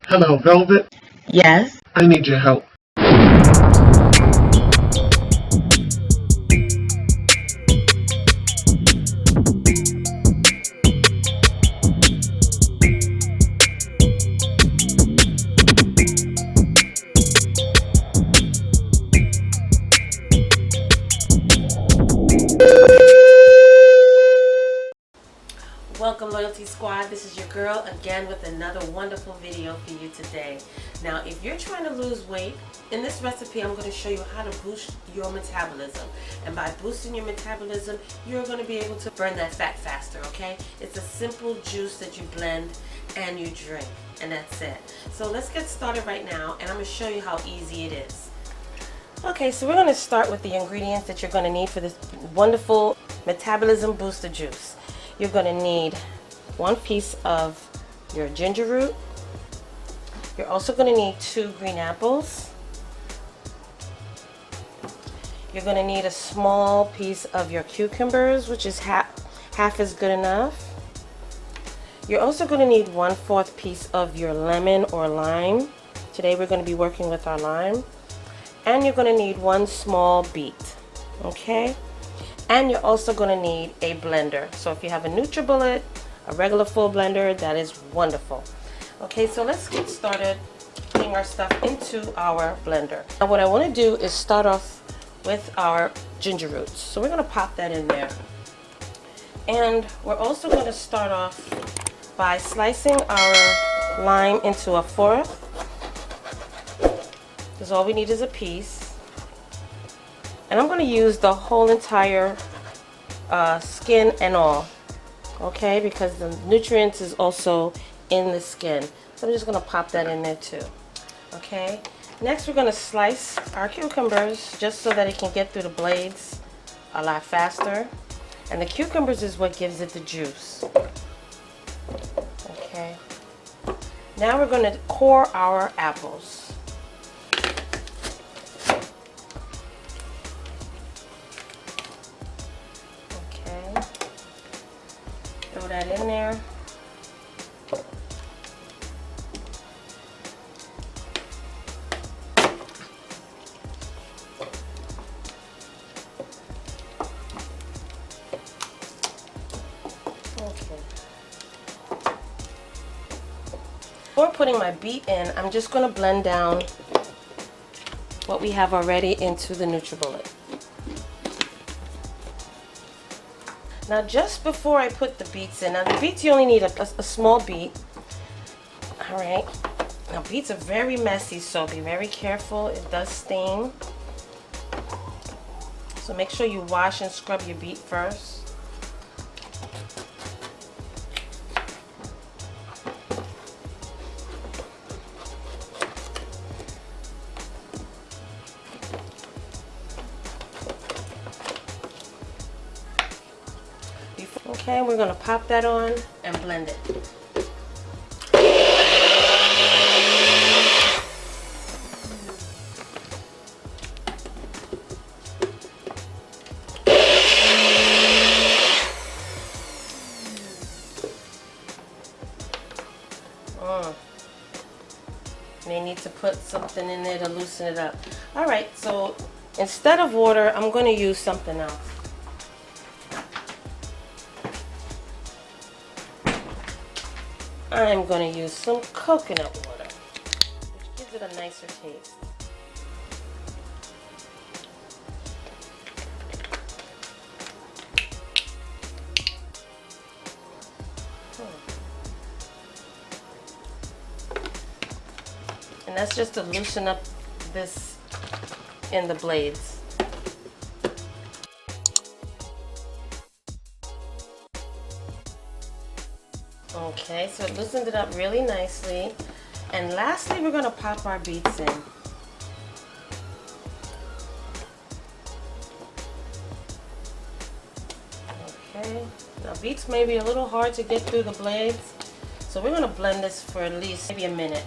Hello, Velvet. Yes. I need your help. Welcome Loyalty Squad, this is your girl again with another wonderful video for you today. Now if you're trying to lose weight, in this recipe I'm going to show you how to boost your metabolism. And by boosting your metabolism, you're going to be able to burn that fat faster, okay? It's a simple juice that you blend and you drink, and that's it. So let's get started right now, and I'm going to show you how easy it is. Okay, so we're going to start with the ingredients that you're going to need for this wonderful metabolism booster juice. You're going to need 1 piece of your ginger root. You're also going to need 2 green apples. You're going to need a small piece of your cucumbers, which is half is good enough. You're also going to need 1/4 piece of your lemon or lime. Today we're going to be working with our lime. And you're going to need 1 small beet. Okay? And you're also going to need a blender. So if you have a NutriBullet, a regular full blender, that is wonderful. Okay, so let's get started putting our stuff into our blender. Now what I want to do is start off with our ginger roots. So we're going to pop that in there. And we're also going to start off by slicing our lime into a 1/4. Because all we need is a piece. And I'm going to use the whole entire skin and all, okay, because the nutrients is also in the skin. So I'm just going to pop that in there too, okay. Next we're going to slice our cucumbers just so that it can get through the blades a lot faster. And the cucumbers is what gives it the juice, okay. Now we're going to core our apples. Throw that in there. Okay. Before putting my beet in, I'm just going to blend down what we have already into the NutriBullet. Now just before I put the beets in, now the beets you only need a small beet. Alright, now beets are very messy, so be very careful, it does sting. So make sure you wash and scrub your beet first. Okay, we're going to pop that on and blend it. May need to put something in there to loosen it up. Alright, so instead of water, I'm going to use something else. I'm going to use some coconut water, which gives it a nicer taste. And that's just to loosen up this in the blades. Okay, so it loosened it up really nicely. And lastly, we're going to pop our beets in. Okay, now beets may be a little hard to get through the blades, so we're going to blend this for at least maybe a minute.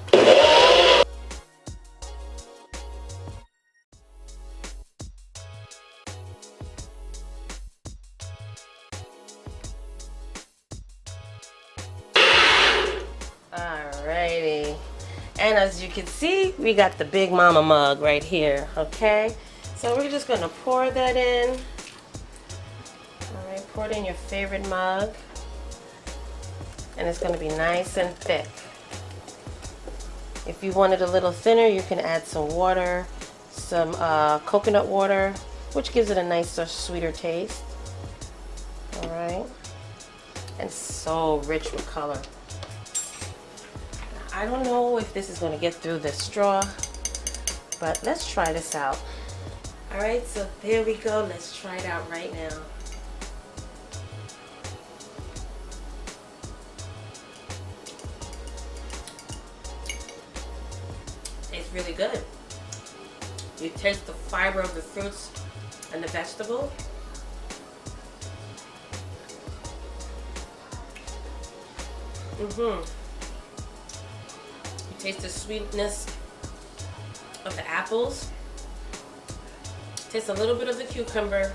Alrighty. And as you can see, we got the Big Mama mug right here, okay? So we're just gonna pour that in. All right, pour it in your favorite mug. And it's gonna be nice and thick. If you want it a little thinner, you can add some water, some coconut water, which gives it a nicer, sweeter taste. All right, and so rich with color. I don't know if this is going to get through the straw, but let's try this out. All right, so there we go. Let's try it out right now. It's really good. You taste the fiber of the fruits and the vegetable. You taste the sweetness of the apples. Taste a little bit of the cucumber.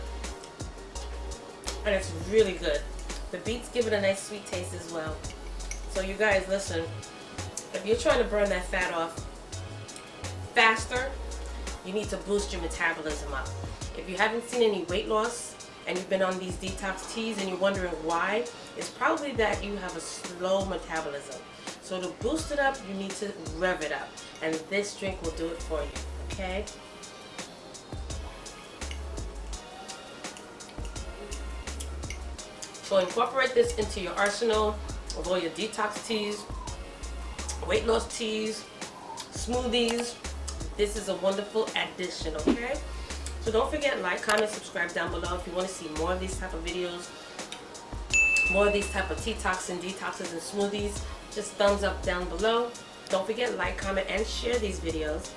And it's really good. The beets give it a nice sweet taste as well. So you guys, listen. If you're trying to burn that fat off faster, you need to boost your metabolism up. If you haven't seen any weight loss and you've been on these detox teas and you're wondering why, it's probably that you have a slow metabolism. So to boost it up, you need to rev it up. And this drink will do it for you, okay? So incorporate this into your arsenal of all your detox teas, weight loss teas, smoothies. This is a wonderful addition, okay? So don't forget, like, comment, subscribe down below if you want to see more of these type of videos, more of these type of detoxes and smoothies. Just thumbs up down below. Don't forget, like, comment, and share these videos.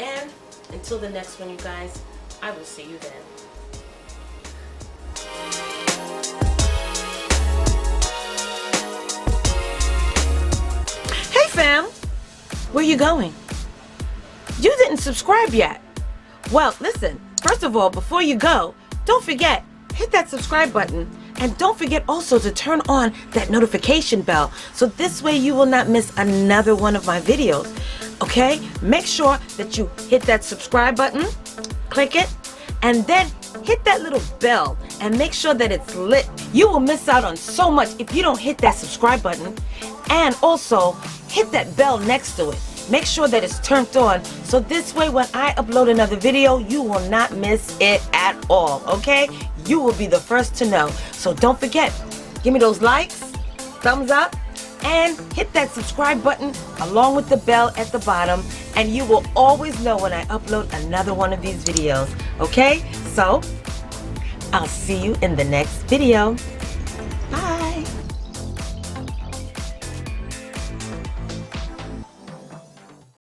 And until the next one, you guys, I will see you then. Hey fam, where you going? You didn't subscribe yet. Well, listen, first of all, before you go, don't forget, hit that subscribe button. And don't forget also to turn on that notification bell, so this way you will not miss another one of my videos. Okay? Make sure that you hit that subscribe button, click it, and then hit that little bell and make sure that it's lit. You will miss out on so much if you don't hit that subscribe button. And also hit that bell next to it. Make sure that it's turned on, so this way when I upload another video, you will not miss it at all, okay? You will be the first to know. So don't forget, give me those likes, thumbs up, and hit that subscribe button along with the bell at the bottom, and you will always know when I upload another one of these videos, okay? So, I'll see you in the next video.